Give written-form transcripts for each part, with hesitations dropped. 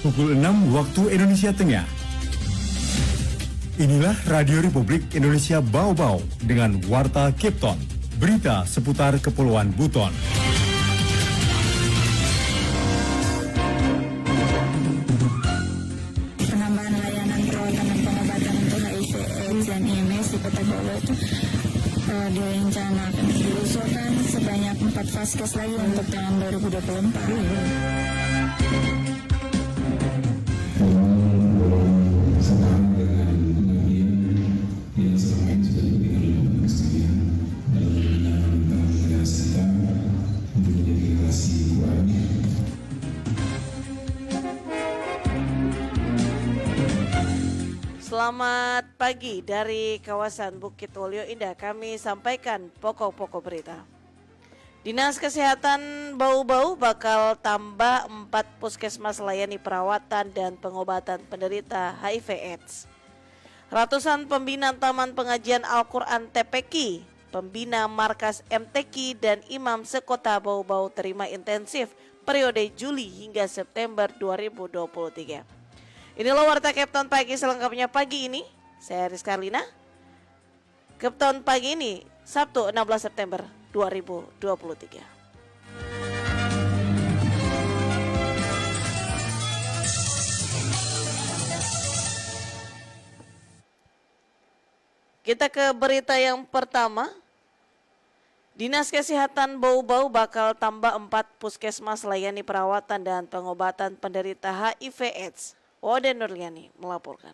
pukul 6 waktu Indonesia Tengah. Inilah Radio Republik Indonesia Bau-Bau dengan Warta Cape Town, berita seputar Kepulauan Buton. Penambahan layanan perawatan dan pengobatan untuk HIV/AIDS dan IMS di Kota Bau itu direncanakan diusulkan sebanyak 4 vaskes lagi untuk tahun 2024. Selamat pagi dari kawasan Bukit Wolio Indah. Kami sampaikan pokok-pokok berita. Dinas Kesehatan Bau-Bau bakal tambah 4 puskesmas layani perawatan dan pengobatan penderita HIV/AIDS. Ratusan pembina Taman Pengajian Al-Quran TPQ, pembina Markas MTQ dan imam sekota Bau-Bau terima intensif periode Juli hingga September 2023. Inilah Warta Cape Town pagi selengkapnya pagi ini. Saya Rizka Arlina. Cape Town pagi ini Sabtu 16 September 2023. Kita ke berita yang pertama. Dinas Kesehatan Bau-Bau bakal tambah 4 puskesmas layani perawatan dan pengobatan penderita HIV/AIDS. Wode Nurliani melaporkan.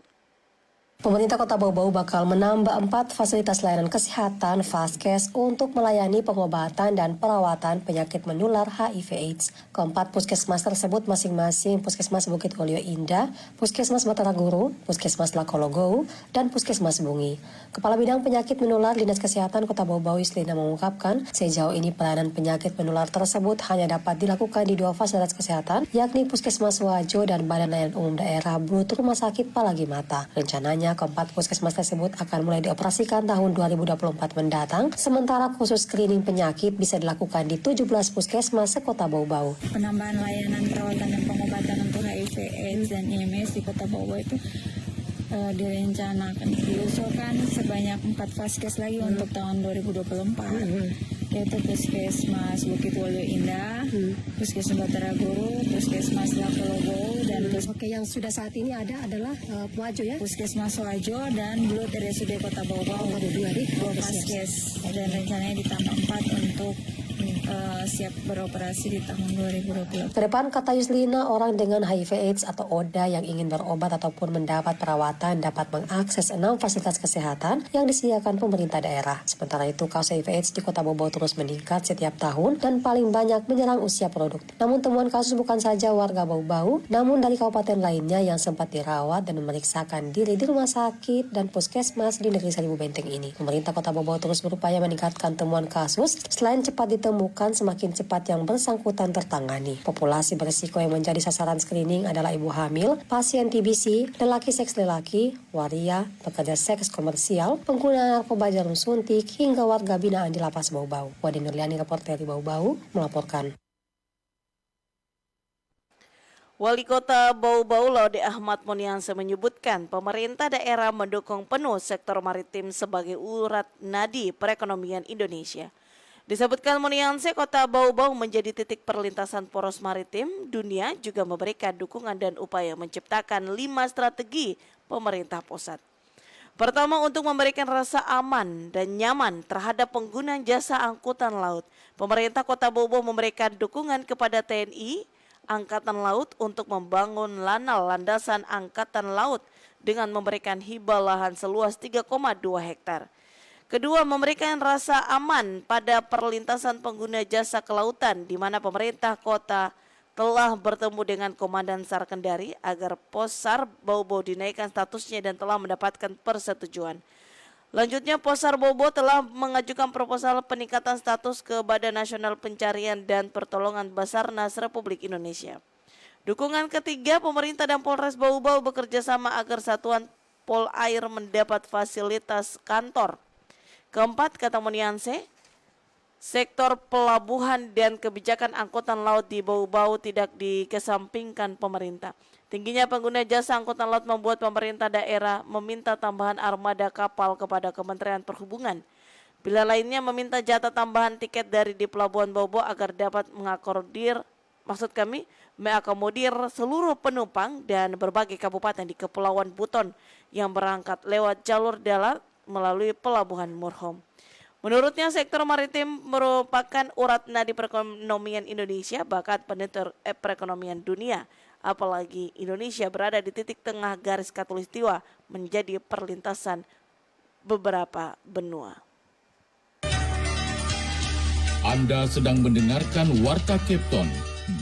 Pemerintah Kota Bau-Bau bakal menambah 4 fasilitas layanan kesehatan Vaskes untuk melayani pengobatan dan perawatan penyakit menular HIV/AIDS. Keempat puskesmas tersebut masing-masing Puskesmas Bukit Wolio Indah, Puskesmas Batara Guru, Puskesmas Lakologou, dan Puskesmas Bungi. Kepala Bidang Penyakit Menular Dinas Kesehatan Kota Bau-Bau Islina mengungkapkan, sejauh ini pelayanan penyakit menular tersebut hanya dapat dilakukan di 2 fasilitas kesehatan, yakni Puskesmas Wajo dan Badan Layanan Umum Daerah Brutu Rumah Sakit Palagi Mata. Rencananya keempat puskesmas tersebut akan mulai dioperasikan tahun 2024 mendatang, sementara khusus screening penyakit bisa dilakukan di 17 puskesmas sekota Bau-Bau. Penambahan layanan perawatan dan pengobatan untuk HIV/AIDS dan IMS di Kota Bau-Bau itu direncanakan diusulkan sebanyak 4 vaskes lagi untuk tahun 2024, yaitu Puskesmas Bukit Wolio Indah, Puskesmas Batara Guru, Puskesmas Lakologou, dan Oke, yang sudah saat ini ada adalah Wajo ya? Puskesmas Wajo dan Blut RSUD Kota Bau-Bau. Ada 2 vaskes dan rencananya ditambah 4 untuk siap beroperasi di tahun 2020. Kedepan, kata Yuslina, orang dengan HIV/AIDS atau ODA yang ingin berobat ataupun mendapat perawatan dapat mengakses 6 fasilitas kesehatan yang disediakan pemerintah daerah. Sementara itu, kasus HIV/AIDS di Kota Bau-Bau terus meningkat setiap tahun dan paling banyak menyerang usia produktif. Namun temuan kasus bukan saja warga Bau-Bau, namun dari kabupaten lainnya yang sempat dirawat dan memeriksakan diri di rumah sakit dan puskesmas di negeri Seribu Benteng ini. Pemerintah Kota Bau-Bau terus berupaya meningkatkan temuan kasus, selain cepat ditemukan, semakin cepat yang bersangkutan tertangani. Populasi berisiko yang menjadi sasaran screening adalah ibu hamil, pasien TBC, lelaki seks lelaki, waria, pekerja seks komersial, pengguna narkoba jarum suntik, hingga warga binaan di Lapas Bau-Bau. Wadi Nurliani, reporter di Bau-Bau, melaporkan. Wali Kota Bau-Bau Laude Ahmad Munianse menyebutkan pemerintah daerah mendukung penuh sektor maritim sebagai urat nadi perekonomian Indonesia. Disebutkan Munianse, Kota Bau-Bau menjadi titik perlintasan poros maritim, dunia juga memberikan dukungan dan upaya menciptakan 5 strategi pemerintah pusat. Pertama, untuk memberikan rasa aman dan nyaman terhadap pengguna jasa angkutan laut, pemerintah Kota Bau-Bau memberikan dukungan kepada TNI Angkatan Laut untuk membangun lanal landasan Angkatan Laut dengan memberikan hibah lahan seluas 3,2 hektar. Kedua, memberikan rasa aman pada perlintasan pengguna jasa kelautan di mana pemerintah kota telah bertemu dengan Komandan SAR Kendari agar Pos SAR Bau-Bau dinaikkan statusnya dan telah mendapatkan persetujuan. Lanjutnya, Pos SAR Bau-Bau telah mengajukan proposal peningkatan status ke Badan Nasional Pencarian dan Pertolongan Basarnas Republik Indonesia. Dukungan ketiga, pemerintah dan Polres Bau-Bau bekerja sama agar Satuan Polair mendapat fasilitas kantor. Keempat, kata Munianse, Sektor pelabuhan dan kebijakan angkutan laut di Bau-Bau tidak dikesampingkan pemerintah. Tingginya pengguna jasa angkutan laut membuat pemerintah daerah meminta tambahan armada kapal kepada Kementerian Perhubungan. Bila lainnya meminta jatah tambahan tiket dari di Pelabuhan Bau-Bau agar dapat mengakomodir seluruh penumpang dan berbagai kabupaten di Kepulauan Buton yang berangkat lewat jalur darat melalui Pelabuhan Murhom. Menurutnya sektor maritim merupakan urat nadi perekonomian Indonesia, bahkan penentu perekonomian dunia. Apalagi Indonesia berada di titik tengah garis khatulistiwa menjadi perlintasan beberapa benua. Anda sedang mendengarkan Warta Kepton,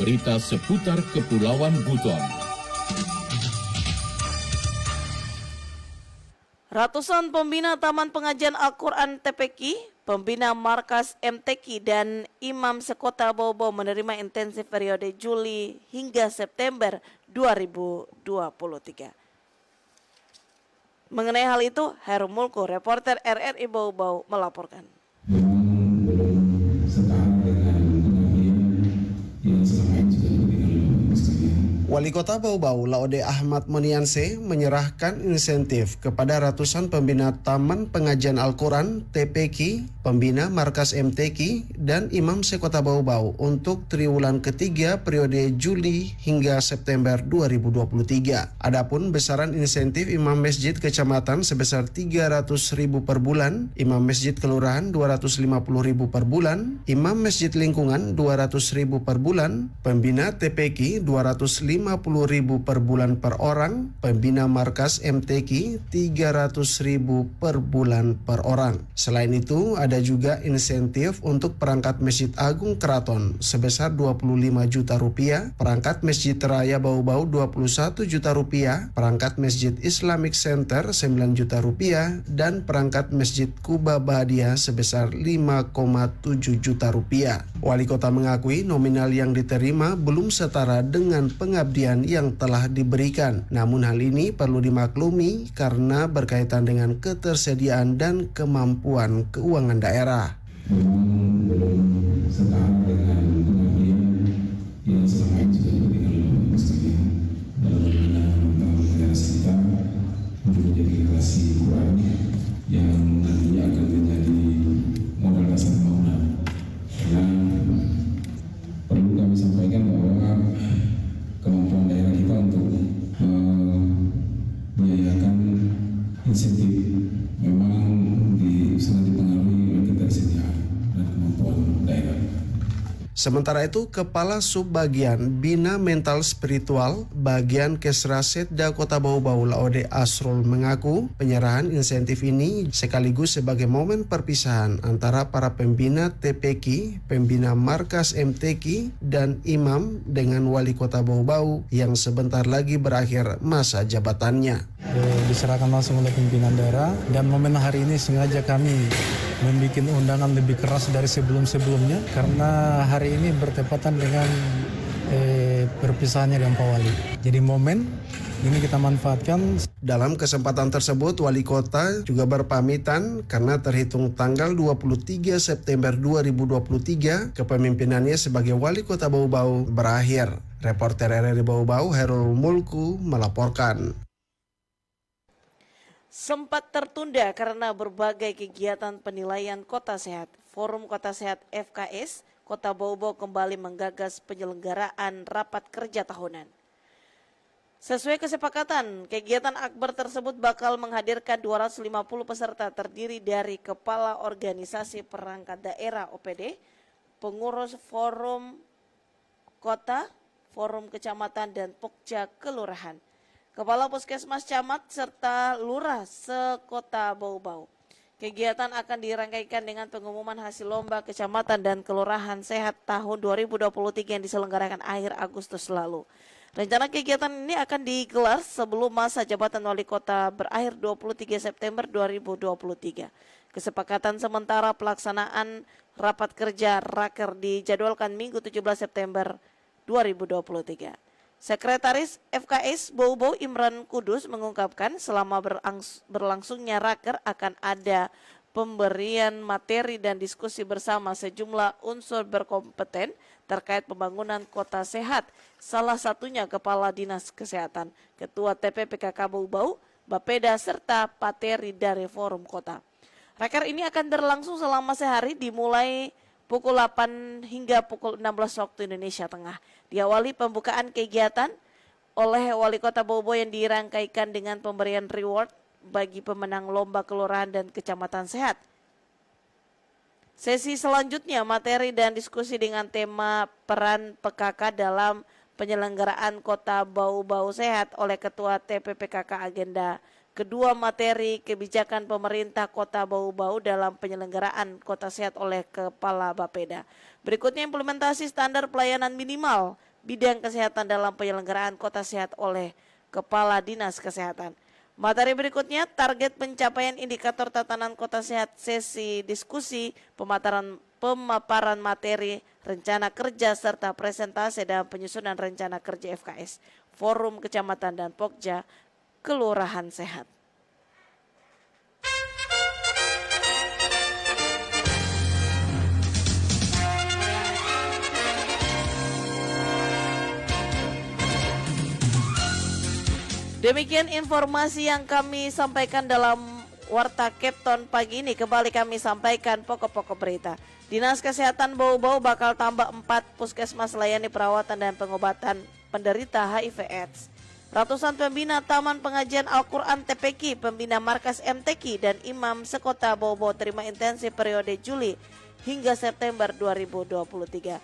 berita seputar Kepulauan Buton. Ratusan pembina Taman Pengajian Al-Quran TPQ, pembina Markas MTQ dan imam sekota Bau-Bau menerima intensif periode Juli hingga September 2023. Mengenai hal itu, Heru Mulku, reporter RRI Bau-Bau melaporkan. Memang belum setahun dengan pengabdian yang selama ini sudah diberikan oleh Bapak sekalian. Wali Kota Bau-Bau Laode Ahmad Monianse menyerahkan insentif kepada ratusan pembina Taman Pengajian Al-Quran TPQ, pembina Markas MTQ, dan Imam Sekota Bau-Bau untuk triwulan ketiga periode Juli hingga September 2023. Adapun besaran insentif Imam Masjid Kecamatan sebesar 300.000 per bulan, Imam Masjid Kelurahan 250.000 per bulan, Imam Masjid Lingkungan 200.000 per bulan, pembina TPQ 250.000 per bulan per orang, pembina Markas MTQ 300.000 per bulan per orang. Selain itu, ada juga insentif untuk perangkat Masjid Agung Keraton sebesar 25 juta rupiah, perangkat Masjid Raya Bau-Bau 21 juta rupiah, perangkat Masjid Islamic Center 9 juta rupiah, dan perangkat Masjid Kuba Bahadia sebesar 5,7 juta rupiah. Wali Kota mengakui nominal yang diterima belum setara dengan pengabdian yang telah diberikan. Namun hal ini perlu dimaklumi karena berkaitan dengan ketersediaan dan kemampuan keuangan daerah. Memang belum setahun dengan pengabdian yang selama ini sudah diberikan oleh Bapak sekalian dalam membangun negara kita untuk menjadi generasi Quran yang nantinya akan menjadi modal dasar pembangunan. Karena perlu kami sampaikan bahwa kemampuan daerah kita untuk membiayakan insentif memang sangat dipengaruhi oleh ketersediaan dan kemampuan daerah. Sementara itu, Kepala Subbagian Bina Mental Spiritual Bagian Kesra Setda Kota Bau-Bau Laode Asrul mengaku penyerahan insentif ini sekaligus sebagai momen perpisahan antara para pembina TPQ, pembina Markas MTQ, dan imam dengan Wali Kota Bau-Bau yang sebentar lagi berakhir masa jabatannya. Diserahkan langsung oleh pimpinan daerah, dan momen hari ini sengaja kami membuat undangan lebih keras dari sebelum-sebelumnya karena hari ini bertepatan dengan perpisahannya dengan Pak Wali. Jadi momen ini kita manfaatkan. Dalam kesempatan tersebut, Wali Kota juga berpamitan karena terhitung tanggal 23 September 2023 kepemimpinannya sebagai Wali Kota Bau-Bau berakhir. Reporter RRI Bau-Bau Herul Mulku melaporkan. Sempat tertunda karena berbagai kegiatan penilaian Kota Sehat. Forum Kota Sehat FKS Kota Bau-Bau kembali menggagas penyelenggaraan rapat kerja tahunan. Sesuai kesepakatan, kegiatan akbar tersebut bakal menghadirkan 250 peserta terdiri dari kepala organisasi perangkat daerah OPD, pengurus forum kota, forum kecamatan dan pokja kelurahan, kepala puskesmas camat serta lurah sekota Bau-Bau. Kegiatan akan dirangkaikan dengan pengumuman hasil lomba kecamatan dan kelurahan sehat tahun 2023 yang diselenggarakan akhir Agustus lalu. Rencana kegiatan ini akan digelar sebelum masa jabatan wali kota berakhir 23 September 2023. Kesepakatan sementara pelaksanaan rapat kerja raker dijadwalkan Minggu 17 September 2023. Sekretaris FKS Bau-Bau Imran Kudus mengungkapkan selama berlangsungnya raker akan ada pemberian materi dan diskusi bersama sejumlah unsur berkompeten terkait pembangunan kota sehat. Salah satunya Kepala Dinas Kesehatan, Ketua TPPKK Bau-Bau, Bapeda, serta materi dari Forum Kota. Raker ini akan berlangsung selama sehari dimulai pukul 8 hingga pukul 16 waktu Indonesia Tengah. Diawali pembukaan kegiatan oleh Wali Kota Bau-Bau yang dirangkaikan dengan pemberian reward bagi pemenang lomba kelurahan dan kecamatan sehat. Sesi selanjutnya materi dan diskusi dengan tema peran PKK dalam penyelenggaraan Kota Bau-Bau Sehat oleh Ketua TPPKK Agenda. Kedua materi kebijakan pemerintah Kota Bau-Bau dalam penyelenggaraan Kota Sehat oleh Kepala Bapeda. Berikutnya implementasi standar pelayanan minimal bidang kesehatan dalam penyelenggaraan Kota Sehat oleh Kepala Dinas Kesehatan. Materi berikutnya target pencapaian indikator tatanan kota sehat, sesi diskusi, pemaparan materi, rencana kerja serta presentase dan penyusunan rencana kerja FKS, forum kecamatan dan Pokja, kelurahan sehat. Demikian informasi yang kami sampaikan dalam Warta Kepton pagi ini. Kembali kami sampaikan pokok-pokok berita. Dinas Kesehatan Bau-Bau bakal tambah 4 puskesmas layani perawatan dan pengobatan penderita HIV/AIDS. Ratusan pembina Taman Pengajian Al-Quran TPK, pembina Markas MTQ dan imam sekota Bau-Bau terima intensif periode Juli hingga September 2023.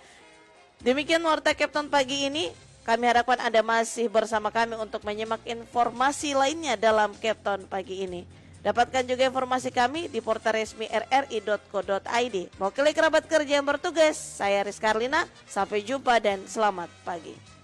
Demikian Warta Kepton pagi ini. Kami harapkan Anda masih bersama kami untuk menyimak informasi lainnya dalam Kepton pagi ini. Dapatkan juga informasi kami di portal resmi rri.co.id. Mewakili kerabat kerja yang bertugas, saya Rizka Arlina. Sampai jumpa dan selamat pagi.